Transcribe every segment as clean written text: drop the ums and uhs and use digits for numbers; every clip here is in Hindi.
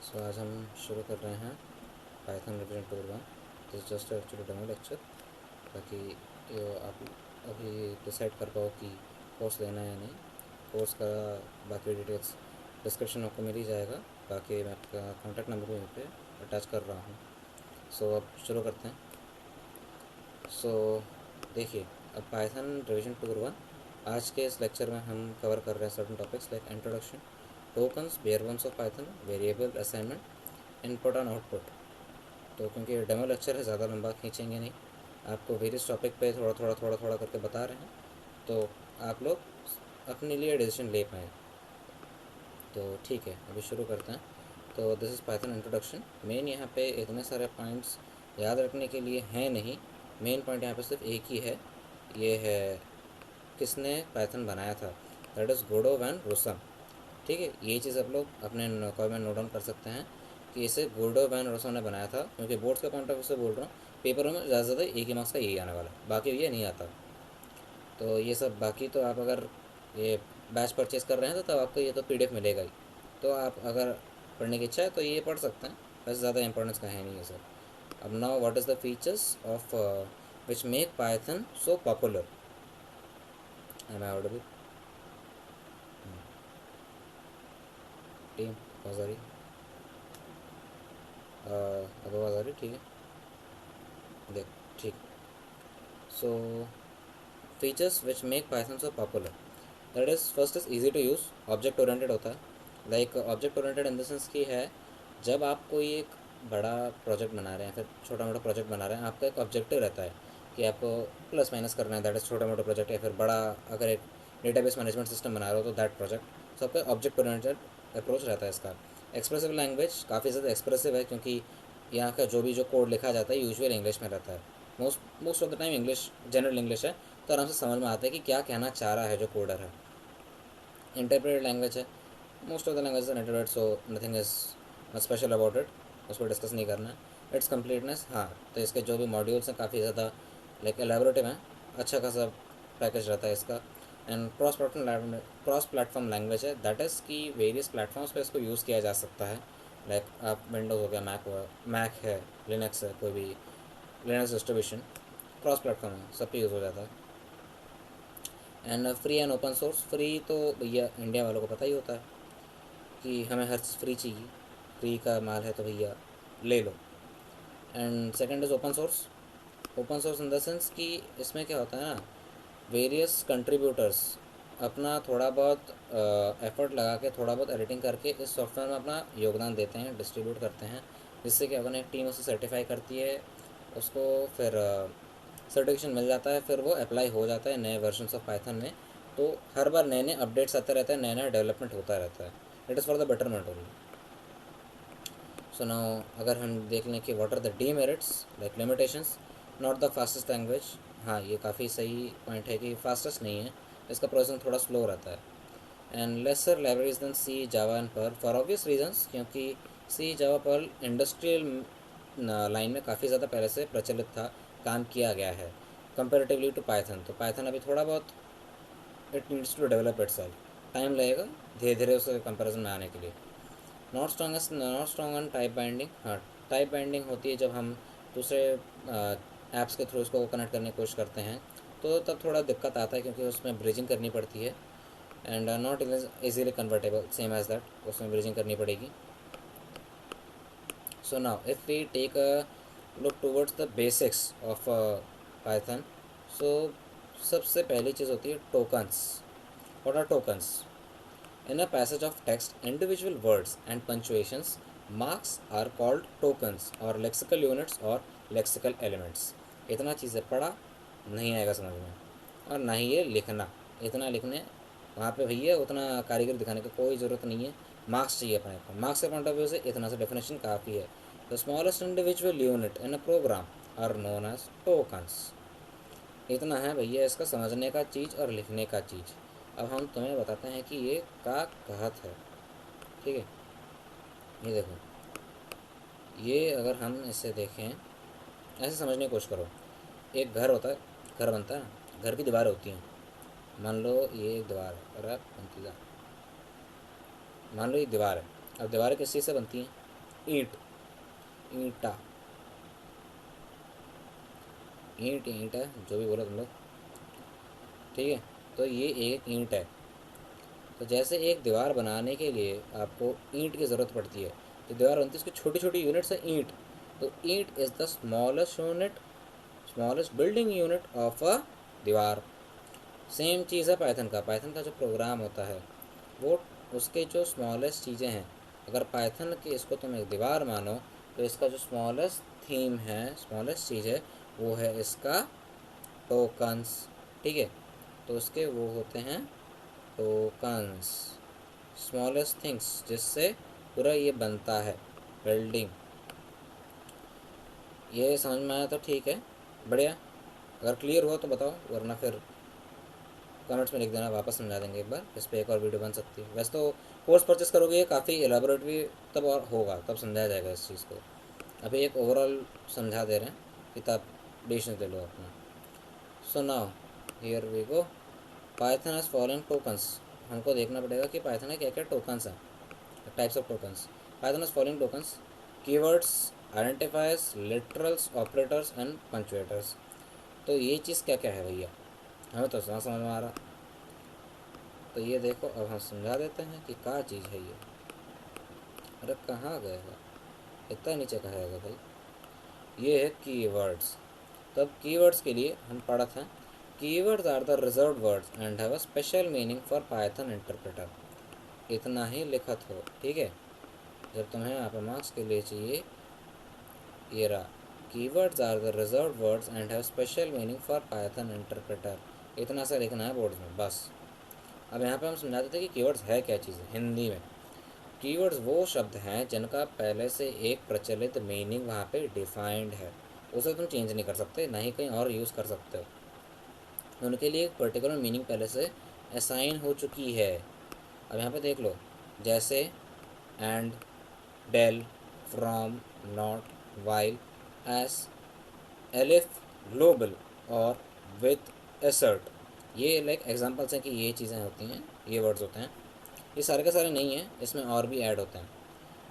सो आज हम शुरू कर रहे हैं Python revision tool 1। This just actually demo lecture, ताकि ये आप अभी डिसाइड कर पाओ कि कोर्स लेना है या नहीं। कोर्स का बाकी डिटेल्स डिस्क्रिप्शन में आपको मिल ही जाएगा। बाकी मैं आपका कॉन्टैक्ट नंबर भी यहाँ पे अटैच कर रहा हूँ। सो अब शुरू करते हैं। सो देखिए, अब पाइथन रिवीजन टूल 1 आज के इस लेक्चर में हम कवर कर रहे हैं certain topics like introduction, tokens, bare ones of Python, variable assignment, input and output. तो क्योंकि ये डेमो लेक्चर है, ज़्यादा लंबा खींचेंगे नहीं, आपको वेरियस टॉपिक पे थोड़ा थोड़ा करके बता रहे हैं, तो आप लोग अपने लिए डिसीजन ले पाएँ। तो ठीक है, अभी शुरू करते हैं। तो this is Python introduction. Main यहाँ पे इतने सारे पॉइंट्स याद रखने के लिए हैं नहीं। मेन पॉइंट यहाँ पे सिर्फ एक ही है, ये है किसने पाइथन बनाया था, that is Guido van Rossum. ठीक है, ये चीज़ आप लोग अपने कॉल में नोट डाउन कर सकते हैं कि इसे गोल्डो वैन रोसो ने बनाया था। क्योंकि बोर्ड्स के पॉइंट ऑफ व्यू से बोल रहा हूँ, पेपरों में ज़्यादा से ज़्यादा एक ही मार्क्स का यही आने वाला है, बाकी ये नहीं आता। तो ये सब बाकी तो आप अगर ये बैच परचेज कर रहे हैं तो तब आपको ये तो पीडीएफ मिलेगा ही। तो आप अगर पढ़ने की इच्छा है तो ये पढ़ सकते हैं, वैसे ज़्यादा इंपॉर्टेंस का है नहीं ये सब। अब now what is the features of which make Python so popular. Am I audible team? आवाज़ आ रही? अब आवाज़ आ रही? ठीक है, देख, ठीक। So features which make Python so popular, that is first is easy to use. Object oriented होता है। Like object oriented in the sense की है, जब आप कोई एक बड़ा प्रोजेक्ट बना रहे हैं, फिर छोटा मोटा प्रोजेक्ट बना रहे हैं, आपका एक ऑब्जेक्टिव रहता है कि आपको प्लस माइनस करना है, दैट इज़ छोटा मोटा प्रोजेक्ट। या फिर बड़ा अगर एक डेटाबेस मैनेजमेंट सिस्टम बना रहे हो तो दैट प्रोजेक्ट। सबका ऑब्जेक्ट ओरिएंटेड अप्रोच रहता है इसका। एक्सप्रेसिव लैंग्वेज काफ़ी ज़्यादा एक्सप्रेसिव है, क्योंकि यहाँ का जो कोड लिखा जाता है यूजुअल इंग्लिश में रहता है। Most of the time English, general English है, तो आराम से समझ में आता है कि क्या कहना चाह रहा है जो कोडर है। इंटरप्रेटेड लैंग्वेज है, most of the language are interpreted, so nothing is special about it, उसको डिस्कस नहीं करना है। इट्स कम्प्लीटनेस, हाँ, तो इसके जो भी मॉड्यूल्स हैं काफ़ी ज़्यादा लाइक एलेबोरेटिव हैं, अच्छा खासा पैकेज रहता है इसका। एंड क्रॉस प्लेटफॉर्म लैंग्वेज है, दैट इज़ कि वेरियस प्लेटफॉर्म्स पे इसको यूज़ किया जा सकता है। लाइक आप विंडोज़ हो गया, मैक है, लिनक्स है, कोई भी लिनक्स डिस्ट्रीब्यूशन क्रॉस प्लेटफॉर्म है, सब पे यूज़ हो जाता है। And free and open source, free तो भैया इंडिया वालों को पता ही होता है कि हमें हर चीज़ फ्री चाहिए, फ्री का माल है तो भैया ले लो। And second is open source. Open source in the sense कि इसमें क्या होता है ना, वेरियस कंट्रीब्यूटर्स अपना थोड़ा बहुत एफर्ट लगा के, थोड़ा बहुत एडिटिंग करके इस सॉफ्टवेयर में अपना योगदान देते हैं, डिस्ट्रीब्यूट करते हैं, जिससे क्या होगा ना, एक टीम उसे सर्टिफाई करती है, उसको फिर सर्टिफिकेशन मिल जाता है, फिर वो अप्लाई हो जाता है नए वर्जन ऑफ पाइथन में। तो हर बार नए नए अपडेट्स आते रहते हैं, नया नया डेवलपमेंट होता रहता है। It is for the betterment only. So now अगर हम देख लें कि what are the demerits like limitations, not the fastest language. हाँ, ये काफ़ी सही पॉइंट है कि फास्टेस्ट नहीं है, इसका प्रोसेसिंग थोड़ा स्लो रहता है। And lesser libraries than C, Java and Perl, for obvious reasons, क्योंकि C, Java, Perl industrial line में काफ़ी ज़्यादा पहले से प्रचलित था, काम किया गया है कंपेरेटिवली टू पाइथन। तो पाइथन अभी थोड़ा बहुत it needs to develop itself, time लगेगा धीरे धीरे उसके कंपेरिजन में आने के लिए। Not strong on type binding. हाँ, टाइप बाइंडिंग होती है जब हम दूसरे ऐप्स के थ्रू इसको कनेक्ट करने की कोशिश करते हैं, तो तब थोड़ा दिक्कत आता है, क्योंकि उसमें ब्रिजिंग करनी पड़ती है। And not easily convertible, same as that, उसमें ब्रिजिंग करनी पड़ेगी। So now if we take a look towards the basics of Python, so सबसे पहली चीज़ होती है tokens. What are tokens? In a passage of text, individual words and punctuations marks are called tokens or lexical units or lexical elements. इतना चीज़ें पढ़ा नहीं आएगा समझ में, और ना ही ये लिखना। इतना लिखने वहाँ पे भैया उतना कारीगर दिखाने की कोई ज़रूरत नहीं है, मार्क्स चाहिए अपने को। मार्क्स के पॉइंट ऑफ व्यू से इतना सा डेफिनेशन काफ़ी है। The smallest individual unit in a program are known as tokens. इतना है भैया इसका समझने का चीज़ और लिखने का चीज़। अब हम तुम्हें बताते हैं कि ये का कहत है। ठीक है, ये देखो, ये अगर हम इसे देखें, ऐसे समझने की कोशिश करो। एक घर होता है, घर बनता है ना, घर की दीवारें होती हैं। मान लो ये एक दीवार है और आप बनती है, मान लो ये दीवार है। अब दीवारें किस चीज़ से बनती हैं? ईंट, ईंटा, ईंट ईंट है, जो भी बोलो तुम लोग, ठीक है। तो ये एक ईंट है। तो जैसे एक दीवार बनाने के लिए आपको ईंट की ज़रूरत पड़ती है, तो दीवार बनती है, उसकी छोटी छोटी यूनिट्स है ईंट। तो ईंट is the smallest unit, smallest building unit of a दीवार। सेम चीज़ है पाइथन का। पाइथन का जो प्रोग्राम होता है वो, उसके जो स्मॉलेस्ट चीज़ें हैं, अगर पाइथन के इसको तुम एक दीवार मानो, तो इसका जो स्मॉलेस्ट थीम है, स्मॉलेस्ट चीज़ है, वो है इसका टोकन्स, ठीक है। तो उसके वो होते हैं टोकन्स, स्मॉलेस्ट थिंग्स जिससे पूरा ये बनता है बिल्डिंग। ये समझ में आया तो ठीक है, बढ़िया। अगर क्लियर हुआ तो बताओ, वरना फिर कमेंट्स में लिख देना, वापस समझा देंगे एक बार। इस पर एक और वीडियो बन सकती है। वैसे तो कोर्स परचेस करोगे ये काफ़ी एलाबोरेट भी तब और होगा, तब समझाया जाएगा इस चीज़ को। अभी एक ओवरऑल समझा दे रहे हैं, किताब डिक्शनरी ले लो अपना। So now here we go, Python has following tokens. हमको देखना पड़ेगा कि पाइथन में क्या क्या टोकन्स हैं, types of tokens. Python has following tokens: keywords, identifiers, literals, operators and punctuators. तो ये चीज़ क्या क्या है भैया, हमें तो समझ में आ रहा। तो ये देखो, अब हम समझा देते हैं कि क्या चीज़ है ये। अरे कहाँ गएगा, इतना नीचे कहाँ आएगा भाई। ये है कीवर्ड्स। तब कीवर्ड्स के लिए हम पढ़ा था, keywords are the reserved words and have a special meaning for Python interpreter. इतना ही लिखत हो, ठीक है। जब तुम्हें यहाँ पर मार्क्स के लिए चाहिए, ये रहा, keywords are the reserved words and have special meaning for Python interpreter. इतना सा लिखना है बोर्ड में बस। अब यहाँ पे हम समझा देते हैं कि कीवर्ड्स है क्या चीज़ है हिंदी में। कीवर्ड्स वो शब्द हैं जिनका पहले से एक प्रचलित मीनिंग वहाँ पे डिफाइंड है, उसे तुम चेंज नहीं कर सकते, ना ही कहीं और यूज़ कर सकते हो। उनके लिए एक पर्टिकुलर मीनिंग पहले से असाइन हो चुकी है। अब यहाँ पे देख लो, जैसे and, del, from, not, while, as, elif, global और विथ, एसर्ट। ये लाइक एग्जांपल्स हैं कि ये चीज़ें होती हैं, ये वर्ड्स होते हैं। ये सारे के सारे नहीं हैं, इसमें और भी ऐड होते हैं।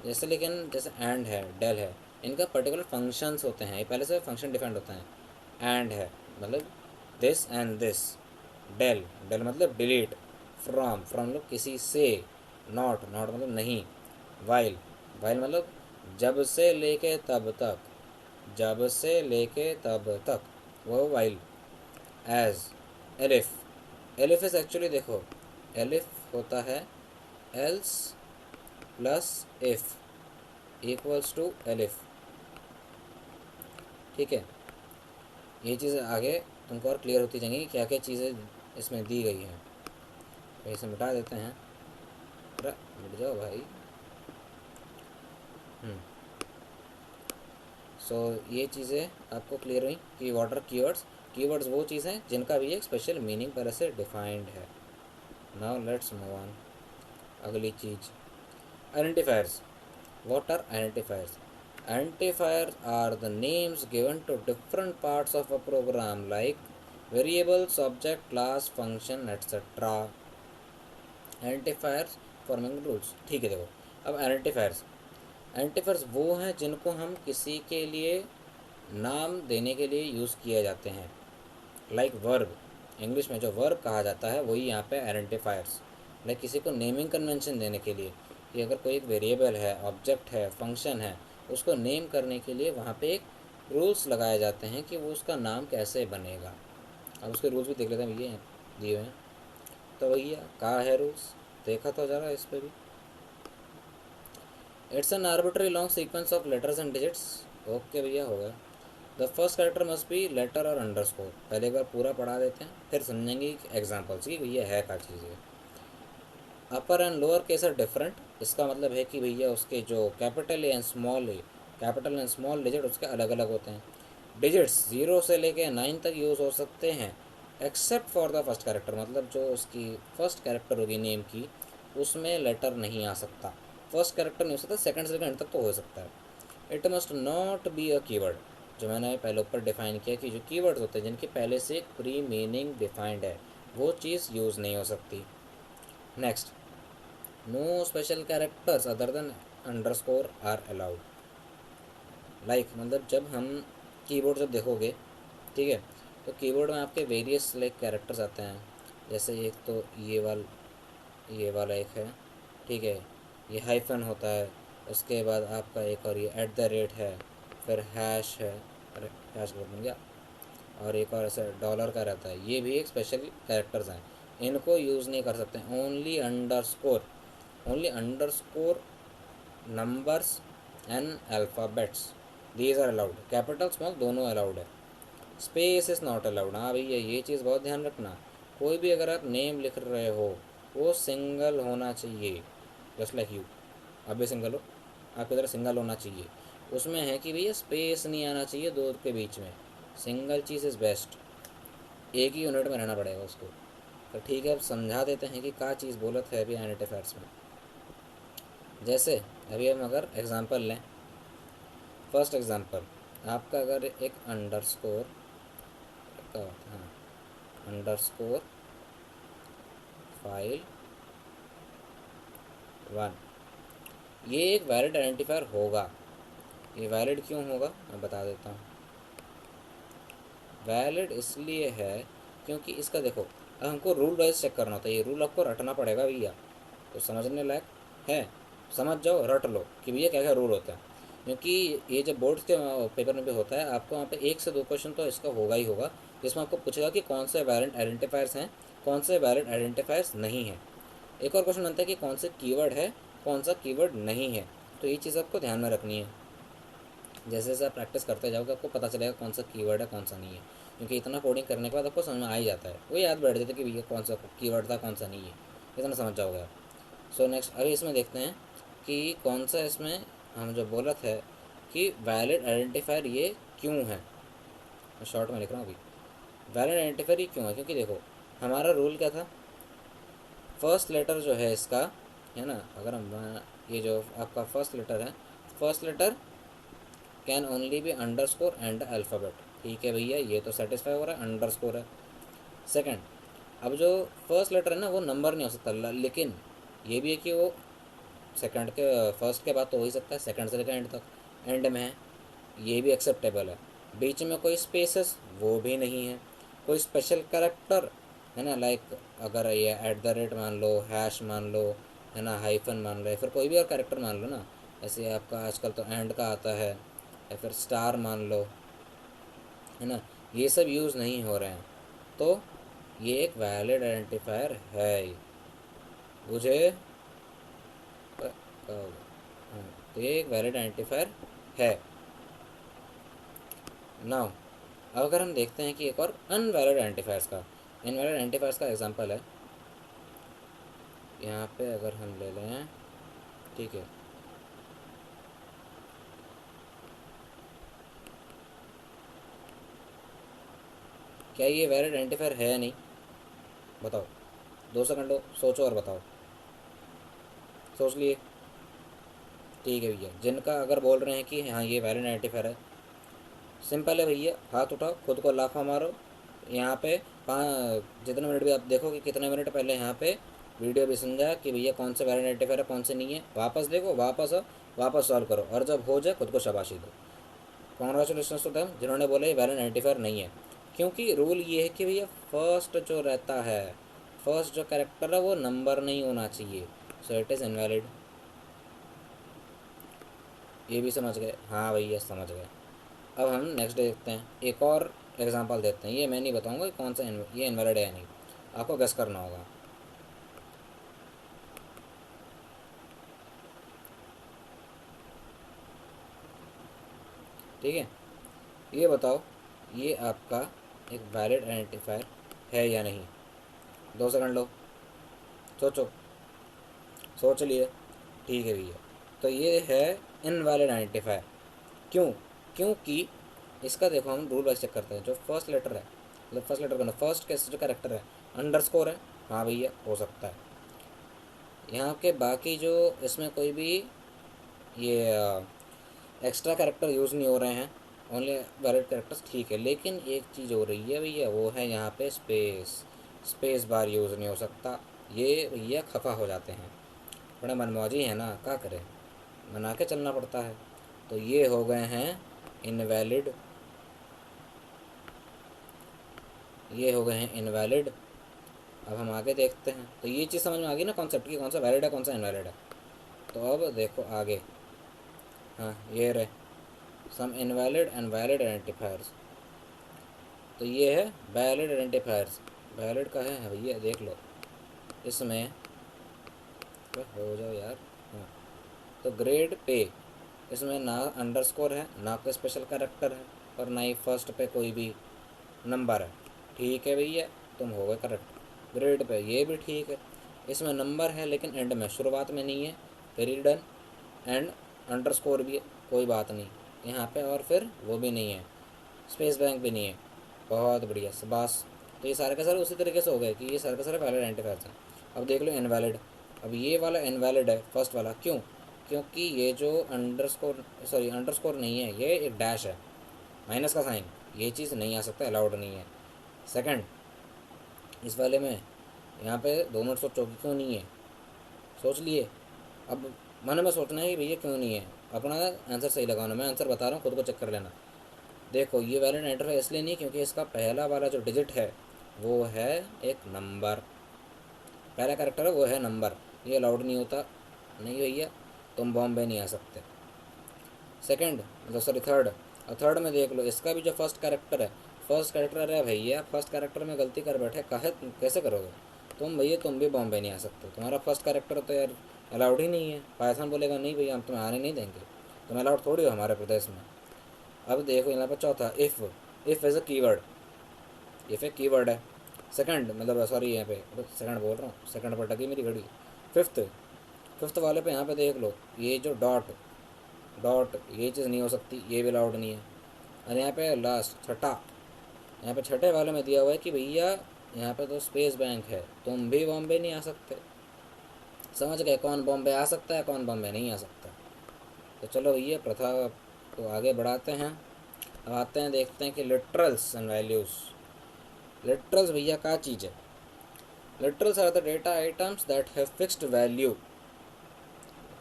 जैसे लेकिन जैसे एंड है, डेल है, इनका पर्टिकुलर फंक्शंस होते हैं, ये पहले से फंक्शन डिफाइंड होता है। एंड है मतलब this and this, del, del मतलब डिलीट, फ्रॉम मतलब किसी से, नॉट मतलब नहीं, वाइल, वाइल मतलब जब से लेके तब तक, जब से लेके तब तक, वो while. As, elif, elif is actually देखो, एलिफ होता है else plus if equals to elif, ठीक है। ये चीज़ें आगे तुमको और क्लियर होती जाएंगी क्या क्या चीज़ें इसमें दी गई हैं। तो इसे मिटा देते हैं, अरे मिट जाओ भाई। सो ये चीज़ें आपको क्लियर हुई कि वाटर कीवर्ड्स, कीवर्ड्स वो चीज़ हैं जिनका भी एक स्पेशल मीनिंग पहले से डिफाइंड है। नाउ लेट्स मूव ऑन, अगली चीज़, identifiers. What are identifiers? Identifiers are the names given to different parts of a program like variables, object, class, function, etc. Identifiers forming rules, ठीक है। देखो अब आइडेंटिफायर्स, आइडेंटिफायर्स वो हैं जिनको हम किसी के लिए नाम देने के लिए यूज़ किए जाते हैं। लाइक वर्ब, इंग्लिश में जो वर्ब कहा जाता है वही यहाँ पे आइडेंटिफायर्स। लाइक किसी को नेमिंग कन्वेंशन देने के लिए, कि अगर कोई एक वेरिएबल है, ऑब्जेक्ट है, फंक्शन है, उसको नेम करने के लिए वहाँ पे एक रूल्स लगाए जाते हैं कि वो उसका नाम कैसे बनेगा। अब उसके रूल्स भी देख लेते हैं, भैया दिए हुए हैं। तो भैया कहाँ है रूल्स, देखा तो ज़रा इस पर भी। It's an arbitrary long sequence of letters and digits. Okay भैया हो गया। The first character must be letter और अंडरस्कोर। पहले एक बार पूरा पढ़ा देते हैं, फिर समझेंगे एग्जाम्पल्स की भैया है क्या चीज़ है। Upper and lower case are different, इसका मतलब है कि भैया उसके जो capital and small A, capital and small digit उसके अलग अलग होते हैं। डिजिट्स 0 से लेके 9 तक यूज़ हो सकते हैं, except for the first character, मतलब जो उसकी फर्स्ट कैरेक्टर होगी नेम की, उसमें लेटर नहीं आ सकता। फर्स्ट कैरेक्टर नहीं हो सकता, सेकंड से लेकर एंड तक तो हो सकता है। It must not be a keyword, जो मैंने पहले ऊपर डिफाइन किया कि जो कीवर्ड्स होते हैं जिनके पहले से एक प्री मीनिंग डिफाइंड है, वो चीज़ यूज़ नहीं हो सकती। Next, no special characters other than underscore are allowed. मतलब जब हम कीबोर्ड जब देखोगे, ठीक है, तो कीबोर्ड में आपके वेरियस लाइक कैरेक्टर्स आते हैं। जैसे एक तो ये वाला एक है, ठीक है, ये हाइफन होता है। उसके बाद आपका एक और ये एट द रेट है, फिर हैश है, अरे हैश बन गया, और एक और ऐसा डॉलर का रहता है। ये भी एक स्पेशल कैरेक्टर्स हैं, इनको यूज़ नहीं कर सकते। Only underscore, only underscore numbers and alphabets, these are allowed. Capital small दोनों अलाउड है, स्पेस इज़ नॉट अलाउड। हाँ भैया, ये चीज़ बहुत ध्यान रखना। कोई भी अगर आप नेम लिख रहे हो, वो सिंगल होना चाहिए, जस्ट लाइक यू। आप भी सिंगल हो, आपकी तरह सिंगल होना चाहिए। उसमें है कि भैया स्पेस नहीं आना चाहिए दो के बीच में। सिंगल चीज़ इज़ बेस्ट, एक ही यूनिट में रहना पड़ेगा उसको। तो ठीक है, अब समझा देते हैं कि क्या चीज़ बोलत है अभी आइडेंटिफायर्स में। जैसे अभी हम अगर एग्ज़ाम्पल लें, फर्स्ट एग्ज़ाम्पल आपका अगर एक अंडरस्कोर का, हाँ, अंडरस्कोर फाइल 1, ये एक वैलिड आइडेंटिफायर होगा। ये वैलिड क्यों होगा मैं बता देता हूँ। वैलिड इसलिए है क्योंकि इसका देखो, अब हमको रूल वाइज चेक करना होता है। ये रूल आपको रटना पड़ेगा भैया, तो समझने लायक है। समझ जाओ, रट लो कि भैया क्या क्या रूल होता है। क्योंकि ये जब बोर्ड के पेपर में भी होता है, आपको वहाँ पे 1 से 2 क्वेश्चन तो इसका होगा ही होगा, जिसमें आपको पूछेगा कि कौन से वैलिड आइडेंटिफायर्स हैं, कौन से वैलिड आइडेंटिफायर्स नहीं हैं। एक और क्वेश्चन बनता है कि कौन से कीवर्ड है, कौन सा कीवर्ड नहीं है। तो ये चीज़ आपको ध्यान में रखनी है। जैसे जैसे आप प्रैक्टिस करते जाओगे, आपको पता चलेगा कौन सा कीवर्ड है, कौन सा नहीं है। क्योंकि इतना कोडिंग करने के बाद आपको समझ में आ ही जाता है, वो याद बैठ जाता है कि भैया कौन सा कीवर्ड था, कौन सा नहीं है, इतना समझ जाओगे आप। सो नेक्स्ट अभी इसमें देखते हैं कि कौन सा इसमें हम जो बोला था कि वैलिड आइडेंटिफायर ये क्यों है। मैं शॉर्ट में लिख रहा हूँ अभी। वैलिड आइडेंटिफायर ये क्यों है, क्योंकि देखो हमारा रूल क्या था, फर्स्ट लेटर जो है इसका, है ना, अगर हम ये जो आपका फर्स्ट लेटर है, first letter can only be underscore and alphabet. ठीक है भैया, ये तो सेटिस्फाई हो रहा है, अंडरस्कोर है। सेकंड, अब जो फर्स्ट लेटर है ना, वो नंबर नहीं हो सकता, लेकिन ये भी है कि वो सेकंड के फर्स्ट के बाद तो हो ही सकता है, सेकंड से लेकर एंड तक, एंड में है, ये भी एक्सेप्टेबल है। बीच में कोई स्पेसेस वो भी नहीं है। कोई स्पेशल करेक्टर है ना, लाइक अगर ये एट द रेट मान लो, हैश मान लो, है ना, हाइफन मान लो, या फिर कोई भी और करेक्टर मान लो ना। ऐसे आपका आजकल तो एंड का आता है, या फिर स्टार मान लो, है ना, ये सब यूज़ नहीं हो रहे हैं। तो ये एक वैलिड आइडेंटिफायर है, मुझे हाँ, तो ये एक वैलिड आइडेंटिफायर है। नाउ अब अगर हम देखते हैं कि एक और अनवैलिड आइडेंटिफायर्स का, इनवैलिड आइडेंटिफायर्स का एग्जांपल है यहाँ पे, अगर हम ले लें, ठीक है, क्या ये वैलिड आइडेंटिफायर है या नहीं, बताओ। 2 सेकंड लो, सोचो और बताओ। सोच लिए, ठीक है भैया। जिनका अगर बोल रहे हैं कि हाँ ये वैलिड आइडेंटिफायर है, सिंपल है भैया, हाथ उठाओ, खुद को लाफा मारो। यहाँ पे जितने मिनट भी आप देखो कि कितने मिनट पहले यहाँ पे वीडियो भी समझा कि भैया कौन से वैलिड आइडेंटिफायर है, कौन से नहीं है, वापस देखो, वापस आओ, वापस सॉल्व करो, और जब हो जाए खुद को शाबाशी दो। कॉन्ग्रेचुलेशन टू देम जिन्होंने बोले वैलिड आइडेंटिफायर नहीं है। क्योंकि रूल ये है कि भैया फर्स्ट जो रहता है, फर्स्ट जो कैरेक्टर है वो नंबर नहीं होना चाहिए, सो इट इज़ इनवैलिड। ये भी समझ गए, हाँ भैया समझ गए। अब हम नेक्स्ट देखते हैं, एक और एग्जांपल देते हैं। ये मैं नहीं बताऊंगा कि कौन सा ये इनवैलिड है या नहीं, आपको गेस करना होगा। ठीक है, ये बताओ, ये आपका एक वैलिड आइडेंटिफायर है या नहीं। 2 सेकंड लो, सोचो, सोच लिए, ठीक है भैया। तो ये है इनवैलिड आइडेंटिफायर। क्यों, क्योंकि इसका देखो हम रूल वाइज चेक करते हैं। जो फर्स्ट लेटर है, मतलब फर्स्ट लेटर का फर्स्ट के जो कैरेक्टर है, अंडरस्कोर है, हाँ भैया हो सकता है। यहाँ के बाकी जो इसमें कोई भी ये एक्स्ट्रा कैरेक्टर यूज़ नहीं हो रहे हैं, ओनली वैलिड कैरेक्टर्स, ठीक है। लेकिन एक चीज़ हो रही है भैया, वो है यहाँ पे स्पेस बार यूज़ नहीं हो सकता। ये भैया खफा हो जाते हैं, बड़े मनमौजी हैं ना, क्या करें, मना के चलना पड़ता है। तो ये हो गए हैं इनवैलिड, ये हो गए हैं इनवैलिड। अब हम आगे देखते हैं। तो ये चीज़ समझ में आ गई ना कॉन्सेप्ट की, कौन सा वैलिड है कौन सा इनवैलिड है। तो अब देखो आगे, हाँ ये रहे सम इनवैलिड एंड वैलिड आइडेंटिफायर्स। तो ये है वैलिड आइडेंटिफायर्स। वैलिड का है भैया, देख लो इसमें, हो जाओ यार। हाँ, तो ग्रेड पे, इसमें ना अंडरस्कोर है, ना कोई स्पेशल कैरेक्टर है, और ना ही फर्स्ट पे कोई भी नंबर है। ठीक है भैया, तुम हो गए करेक्ट। ग्रेड पे ये भी ठीक है, इसमें नंबर है लेकिन एंड में, शुरुआत में नहीं है। Very done. एंड अंडरस्कोर भी है, कोई बात नहीं यहाँ पे, और फिर वो भी नहीं है, स्पेस बैंक भी नहीं है। बहुत बढ़िया बस। तो ये सारे के सारे उसी तरीके से हो गए कि ये सारे के सारे वैलिड आइडेंटिफायर्स हैं। अब देख लो इनवैलिड। अब ये वाला इनवैलिड है फर्स्ट वाला, क्यों? क्योंकि ये जो अंडरस्कोर, सॉरी अंडरस्कोर नहीं है, ये एक डैश है, माइनस का साइन, ये चीज़ नहीं आ सकता, अलाउड नहीं है। सेकंड, इस वाले में यहाँ पे 2 मिनट सोचो कि क्यों नहीं है। सोच लिए, अब मन में सोचना है कि भैया क्यों नहीं है, अपना आंसर सही लगाना। मैं आंसर बता रहा हूँ, खुद को चेक कर लेना। देखो ये वैलिड इंटरफेस इसलिए नहीं क्योंकि इसका पहला वाला जो डिजिट है वो है एक नंबर, पहला कैरेक्टर है वो है नंबर, ये अलाउड नहीं होता। नहीं भैया, तुम बॉम्बे नहीं आ सकते। सेकंड, मतलब सॉरी थर्ड, और थर्ड में देख लो इसका भी जो फर्स्ट कैरेक्टर है, फर्स्ट कैरेक्टर है भैया, फर्स्ट कैरेक्टर में गलती कर बैठे, काहे कैसे करोगे तुम भैया, तुम भी बॉम्बे नहीं आ सकते, तुम्हारा फर्स्ट कैरेक्टर तो यार अलाउड ही नहीं है। पायथन बोलेगा नहीं भैया हम तुम्हें आने नहीं देंगे, तुम अलाउड थोड़ी हो हमारे प्रदेश में। अब देखो यहाँ पर चौथा, if as a keyword, if एक कीवर्ड है। सेकंड, मतलब सॉरी यहाँ पे सेकंड बोल रहा हूँ, सेकंड पर टकी मेरी घड़ी। फिफ्थ, फिफ्थ वाले पे यहाँ पे देख लो, ये जो डॉट, डॉट ये चीज़ नहीं हो सकती, ये भी अलाउड नहीं है। और यहाँ पे लास्ट छठा, यहाँ पे छठे वाले में दिया हुआ है कि भैया यहाँ पे तो स्पेस बैंक है, तुम भी बॉम्बे नहीं आ सकते। समझ गए कौन बॉम्बे आ सकता है कौन बॉम्बे नहीं आ सकता। तो चलो भैया प्रथा को आगे बढ़ाते हैं। अब आते हैं, देखते हैं कि लिटरल्स एंड वैल्यूज़। लिटरल्स भैया क्या चीज़ है? Literals are the data items that have fixed value.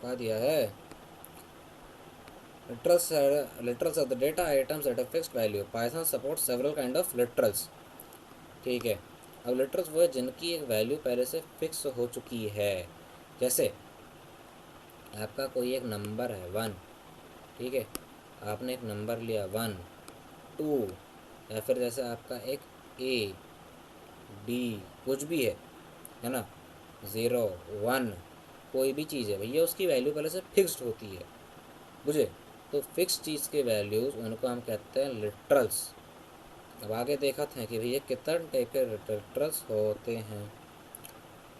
कहा दिया है, literals are the data items that have fixed value. Python supports several kind of literals. ठीक है, अब लिटरल्स वो है जिनकी एक वैल्यू पहले से फिक्स हो चुकी है। जैसे आपका कोई एक नंबर है 1, ठीक है, आपने एक नंबर लिया 1, 2, या फिर जैसे आपका एक ए डी कुछ भी है ना, 0, 1, कोई भी चीज़ है भैया, उसकी वैल्यू पहले से फिक्स्ड होती है, बुझे? तो फिक्स चीज़ के वैल्यूज़ उनको हम कहते हैं लिटरल्स। अब आगे देखा था कि भैया कितने टाइप के लिटरल्स होते हैं।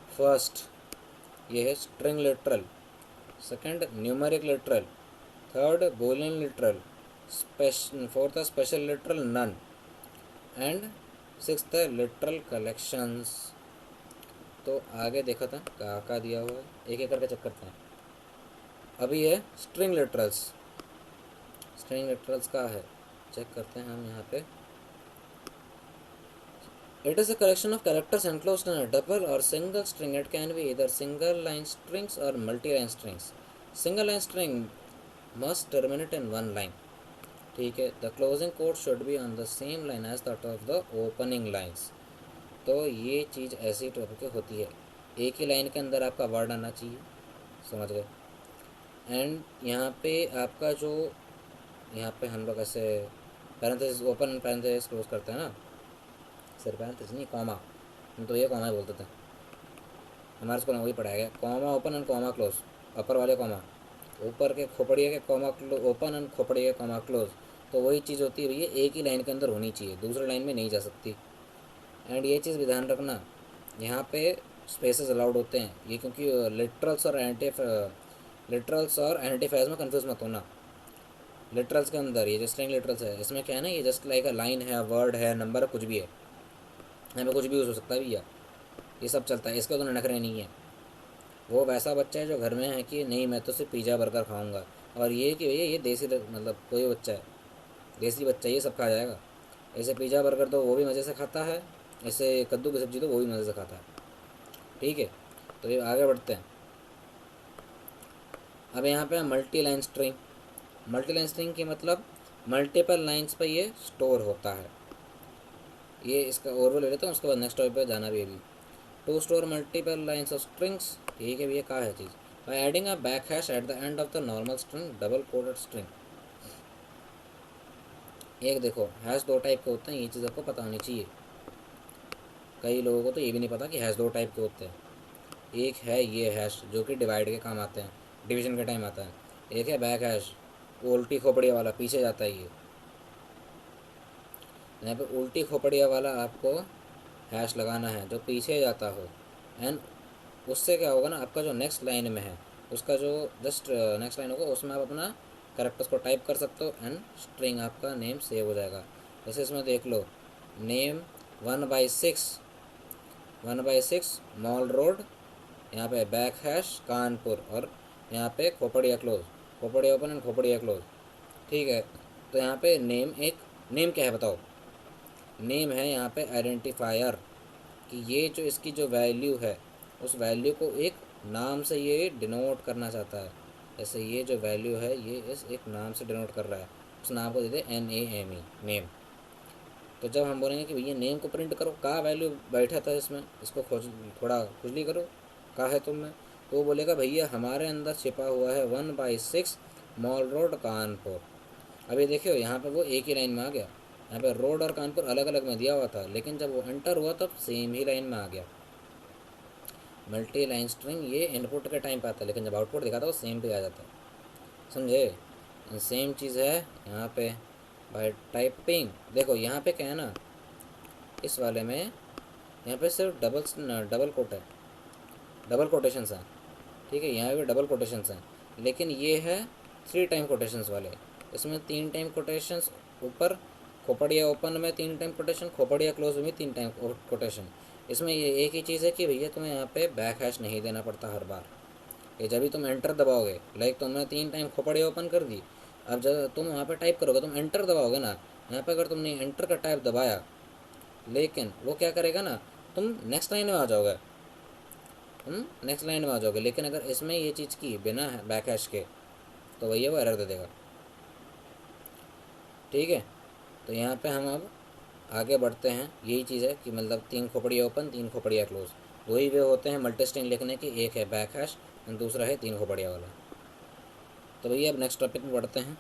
फर्स्ट ये है string literal, second numeric literal, third Boolean literal, fourth है special literal none, and sixth है लिटरल कलेक्शंस। तो आगे देखा था कहाँ दिया हुआ है, एक एक करके चेक करते हैं। अभी है स्ट्रिंग लिटरल्स। स्ट्रिंग लिटरल्स का है, चेक करते हैं हम यहाँ पे। It is a collection of characters enclosed in a double or single string. It can be either single line strings or multi-line strings. Single line string must terminate in one line. ठीक है, the closing quote should be on the same line as that of the opening lines. तो ये चीज़ ऐसी टॉपिक होती है, एक ही लाइन के अंदर आपका वर्ड आना चाहिए, समझ गए? एंड यहाँ पे आपका जो, यहाँ पे हम लोग ऐसे पैरेंथेसिस ओपन पैरेंथेसिस क्लोज करते हैं ना, सिर्फ पैरेंथेसिस नहीं, कॉमा, हम तो ये कॉमा ही बोलते थे, हमारे स्कूल में वही पढ़ाया गया, comma open and comma close. Upper वाले कॉमा, ऊपर के खोपड़िए के कॉमा ओपन एंड खोपड़िए के कॉमा क्लोज। तो वही चीज़ होती है भैया, एक ही लाइन के अंदर होनी चाहिए, दूसरी लाइन में नहीं जा सकती। एंड ये चीज़ भी ध्यान रखना, यहाँ पे स्पेसेस अलाउड होते हैं ये, क्योंकि लिटरल्स और एंटीफेज में कन्फ्यूज मत होना। लिटरल्स के अंदर ये जो स्ट्रिंग लिटरल्स है, इसमें क्या है ना, ये जस्ट लाइक अ लाइन है, वर्ड है, नंबर, कुछ भी है, यहाँ पे कुछ भी यूज़ हो सकता है भैया, ये सब चलता है, इसके तो नखरे नहीं है। वो वैसा बच्चा है जो घर में है कि नहीं मैं तो सिर्फ पिज़्ज़ा बर्गर खाऊंगा, और ये कि भैया ये देसी, मतलब कोई बच्चा है देसी बच्चा, ये सब खा जाएगा। ऐसे पिज़्ज़ा बर्गर तो वो भी मज़े से खाता है, ऐसे कद्दू की सब्ज़ी तो वो भी मज़े से खाता है। ठीक है, तो ये आगे बढ़ते हैं। अब यहाँ पे multi line string. Multi line string की मतलब मल्टीपल लाइंस पे ये स्टोर होता है। ये इसका ओवरव्यू ले लेते हैं, उसके बाद नेक्स्ट टॉपिक पे जाना भी है। To store multiple lines of strings, ठीक है भैया, क्या है चीज़, by adding a back hash at the end of the normal string, double coded string. एक देखो, हैश दो टाइप के होते हैं, ये चीज़ आपको पता होनी चाहिए। कई लोगों को तो ये भी नहीं पता कि हैश दो टाइप के होते हैं। एक है ये हैश जो कि डिवाइड के काम आते हैं, डिवीजन के टाइम आता है। एक है बैक हैश, उल्टी खोपड़िया वाला, पीछे जाता है ये। यहाँ पे उल्टी खोपड़िया वाला आपको हैश लगाना है जो पीछे जाता हो। एंड उससे क्या होगा ना, आपका जो नेक्स्ट लाइन में है उसका जो जस्ट नेक्स्ट लाइन होगा उसमें आप अपना कैरेक्टर्स को टाइप कर सकते हो एंड स्ट्रिंग आपका नेम सेव हो जाएगा। जैसे इसमें देख लो, नेम 1/6, 1/6 मॉल रोड, यहाँ पे बैक हैश कानपुर, और यहाँ पे खोपड़िया क्लोज, खोपड़िया ओपन एंड खोपड़िया क्लोज। ठीक है, तो यहाँ पे नेम, एक नेम क्या है बताओ, नेम है यहाँ पे आइडेंटिफायर, कि ये जो इसकी जो वैल्यू है उस वैल्यू को एक नाम से ये डिनोट करना चाहता है। जैसे ये जो वैल्यू है ये इस एक नाम से डिनोट कर रहा है, उस नाम को दे दे NAME, नेम। तो जब हम बोलेंगे कि भैया नेम को प्रिंट करो, का वैल्यू बैठा था इसमें, इसको खोज, थोड़ा खुजली करो, का है तुम में, तो वो बोलेगा भैया हमारे अंदर छिपा हुआ है 1/6 मॉल रोड कानपुर। अभी देखियो यहाँ पे वो एक ही लाइन में आ गया, यहाँ पे रोड और कानपुर अलग अलग में दिया हुआ था, लेकिन जब वो एंटर हुआ तब सेम ही लाइन में आ गया। मल्टी लाइन स्ट्रिंग ये इनपुट के टाइम पे आता है, लेकिन जब आउटपुट दिखाता है वो सेम पे आ जाता है, समझे। सेम चीज़ है यहाँ पे बाय टाइपिंग। देखो यहाँ पे क्या है ना, इस वाले में यहाँ पे सिर्फ डबल कोट है, डबल कोटेशंस हैं, ठीक है, यहाँ पे डबल कोटेशंस हैं, लेकिन ये है 3 टाइम कोटेशंस वाले। इसमें 3 टाइम कोटेशंस ऊपर, खोपड़िया ओपन में 3 टाइम कोटेशन, खोपड़िया क्लोज में 3 टाइम कोटेशन। इसमें ये एक ही चीज़ है कि भैया तुम्हें यहाँ पे बैक हैश नहीं देना पड़ता हर बार। ये जब भी तुम एंटर दबाओगे, लाइक तुमने 3 टाइम खोपड़िया ओपन कर दी, अब जब तुम वहाँ पे टाइप करोगे, तुम एंटर दबाओगे ना, यहाँ पे अगर तुमने एंटर का टाइप दबाया, लेकिन वो क्या करेगा ना, तुम नेक्स्ट लाइन में आ जाओगे, नेक्स्ट लाइन में आ जाओगे, लेकिन अगर इसमें ये चीज़ की बिना बैक हैश के, तो भैया वो एरर दे देगा। ठीक है, तो यहाँ पे हम अब आगे बढ़ते हैं। यही चीज़ है कि मतलब 3 खोपड़िया ओपन 3 खोपड़िया क्लोज, दो ही वे होते हैं मल्टी स्ट्रिंग लिखने के, एक है बैक हैश और दूसरा है 3 खोपड़िया वाला। तो भैया अब नेक्स्ट टॉपिक में बढ़ते हैं।